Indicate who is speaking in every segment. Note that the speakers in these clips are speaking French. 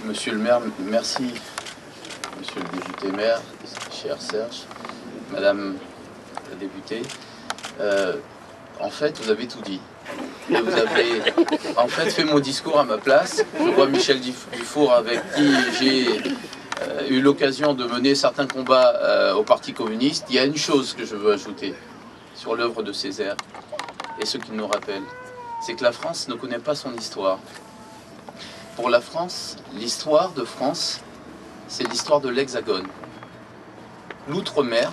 Speaker 1: Monsieur le maire, merci. Monsieur le député maire, cher Serge, Madame la députée, en fait, vous avez tout dit. Et vous avez, en fait, fait mon discours à ma place. Je vois Michel Dufour, avec qui j'ai eu l'occasion de mener certains combats au Parti communiste. Il y a une chose que je veux ajouter sur l'œuvre de Césaire et ce qu'il nous rappelle, c'est que la France ne connaît pas son histoire. Pour la France, l'histoire de France, c'est l'histoire de l'Hexagone. L'outre-mer,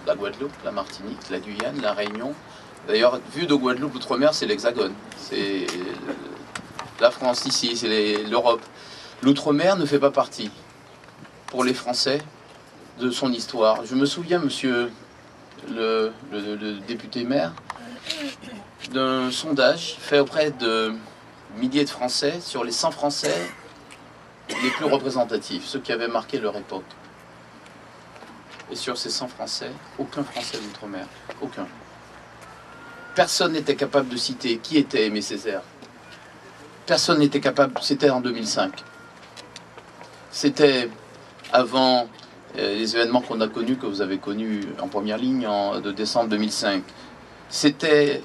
Speaker 1: la Guadeloupe, la Martinique, la Guyane, la Réunion. D'ailleurs, vu de Guadeloupe, l'outre-mer, c'est l'Hexagone. C'est la France ici, c'est l'Europe. L'outre-mer ne fait pas partie, pour les Français, de son histoire. Je me souviens, monsieur le député maire, d'un sondage fait auprès de milliers de Français sur les 100 Français les plus représentatifs, ceux qui avaient marqué leur époque. Et sur ces 100 Français, aucun Français d'outre-mer, aucun. Personne n'était capable de citer qui était Aimé Césaire. Personne n'était capable, c'était en 2005. C'était avant les événements qu'on a connus, que vous avez connus en première ligne de décembre 2005. C'était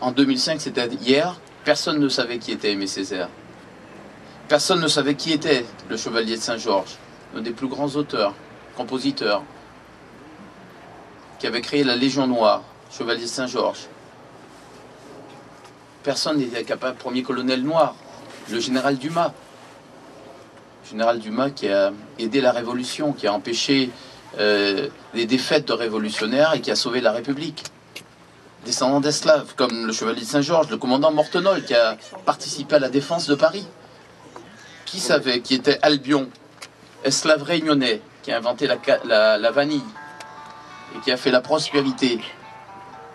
Speaker 1: en 2005, c'était hier, personne ne savait qui était Aimé Césaire. Personne ne savait qui était le Chevalier de Saint-Georges, un des plus grands auteurs, compositeurs, qui avait créé la Légion Noire, Chevalier de Saint-Georges. Personne n'était capable, premier colonel noir, le général Dumas. Général Dumas qui a aidé la Révolution, qui a empêché les défaites de révolutionnaires et qui a sauvé la République. Descendants d'esclaves, comme le Chevalier de Saint-Georges, le commandant Mortenol, qui a participé à la défense de Paris. Qui savait qui était Albion, esclave réunionnais, qui a inventé la vanille et qui a fait la prospérité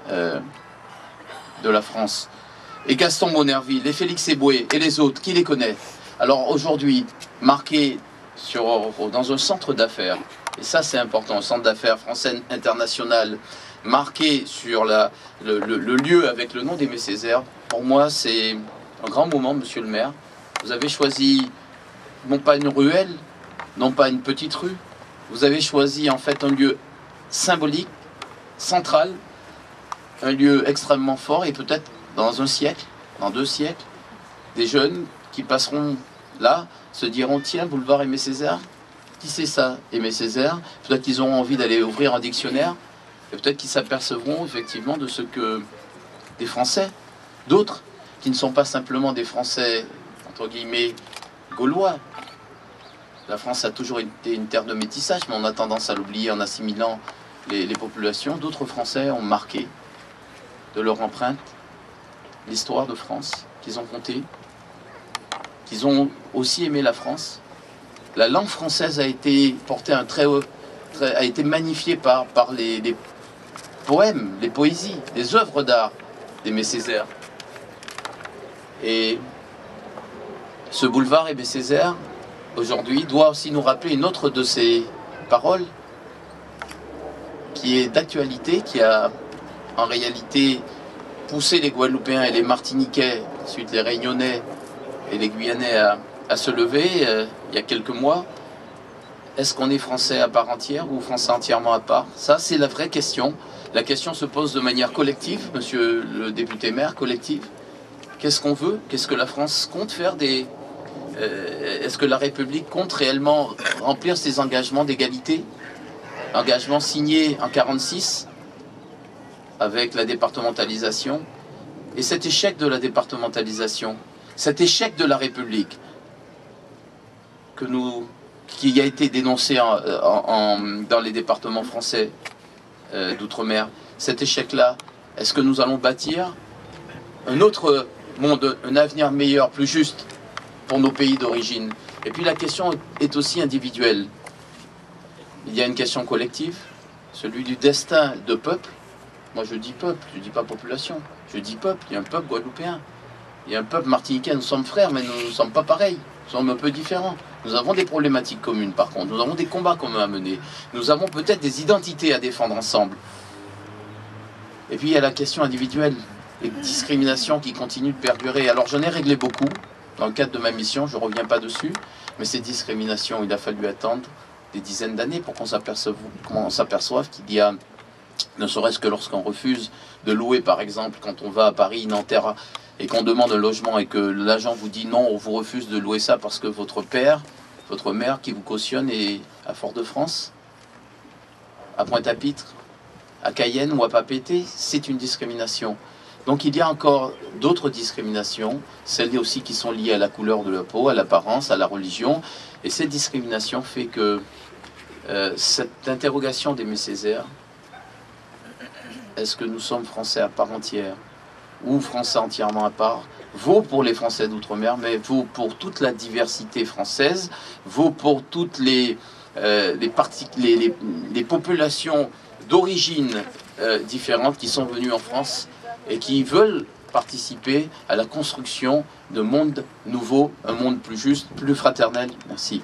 Speaker 1: de la France. Et Gaston Monerville, et Félix Éboué, et les autres, qui les connaît? Alors aujourd'hui, marqué dans un centre d'affaires, et ça c'est important, un centre d'affaires français international, marqué sur le lieu avec le nom d'Aimé Césaire, pour moi c'est un grand moment, monsieur le maire. Vous avez choisi non pas une ruelle, non pas une petite rue, vous avez choisi en fait un lieu symbolique, central, un lieu extrêmement fort, et peut-être dans un siècle, dans 2 siècles, des jeunes qui passeront là, se diront, tiens, boulevard Aimé Césaire, qui c'est ça, Aimé Césaire? Peut-être qu'ils auront envie d'aller ouvrir un dictionnaire, et peut-être qu'ils s'apercevront effectivement de ce que des Français, d'autres, qui ne sont pas simplement des Français, entre guillemets, gaulois. La France a toujours été une terre de métissage, mais on a tendance à l'oublier en assimilant les populations. D'autres Français ont marqué de leur empreinte l'histoire de France, qu'ils ont compté, qu'ils ont aussi aimé la France. La langue française a été portée un a été magnifiée par les poèmes, les poésies, les œuvres d'art d'Aimé Césaire. Et ce boulevard Aimé Césaire, aujourd'hui, doit aussi nous rappeler une autre de ses paroles, qui est d'actualité, qui a en réalité poussé les Guadeloupéens et les Martiniquais, ensuite les Réunionnais et les Guyanais à se lever il y a quelques mois. Est-ce qu'on est français à part entière ou français entièrement à part? Ça, c'est la vraie question. La question se pose de manière collective, monsieur le député maire, collective. Qu'est-ce qu'on veut? Qu'est-ce que la France compte faire est-ce que la République compte réellement remplir ses engagements d'égalité? Engagements signés en 1946 avec la départementalisation. Et cet échec de la départementalisation, cet échec de la République qui a été dénoncé dans les départements français d'outre-mer, cet échec-là, est-ce que nous allons bâtir un autre monde, un avenir meilleur, plus juste pour nos pays d'origine? Et puis la question est aussi individuelle. Il y a une question collective, celui du destin de peuple. Moi je dis peuple, je ne dis pas population, je dis peuple. Il y a un peuple guadeloupéen, il y a un peuple martiniquais, nous sommes frères, mais nous ne sommes pas pareils, nous sommes un peu différents. Nous avons des problématiques communes par contre, nous avons des combats communs à mener, nous avons peut-être des identités à défendre ensemble. Et puis il y a la question individuelle, les discriminations qui continuent de perdurer. Alors j'en ai réglé beaucoup, Dans le cadre de ma mission, je ne reviens pas dessus, mais ces discriminations, il a fallu attendre des dizaines d'années pour qu'on s'aperçoive qu'il y a, ne serait-ce que lorsqu'on refuse de louer, par exemple, quand on va à Paris, Nanterre, et qu'on demande un logement et que l'agent vous dit non, on vous refuse de louer ça parce que votre père, votre mère qui vous cautionne est à Fort-de-France, à Pointe-à-Pitre, à Cayenne ou à Papeete, c'est une discrimination. Donc il y a encore d'autres discriminations, celles aussi qui sont liées à la couleur de la peau, à l'apparence, à la religion. Et cette discrimination fait que cette interrogation d'Aimé Césaire, est-ce que nous sommes Français à part entière ou Français entièrement à part, vaut pour les Français d'outre-mer, mais vaut pour toute la diversité française, vaut pour toutes les populations d'origine différentes qui sont venues en France et qui veulent participer à la construction d'un monde nouveau, un monde plus juste, plus fraternel. Merci.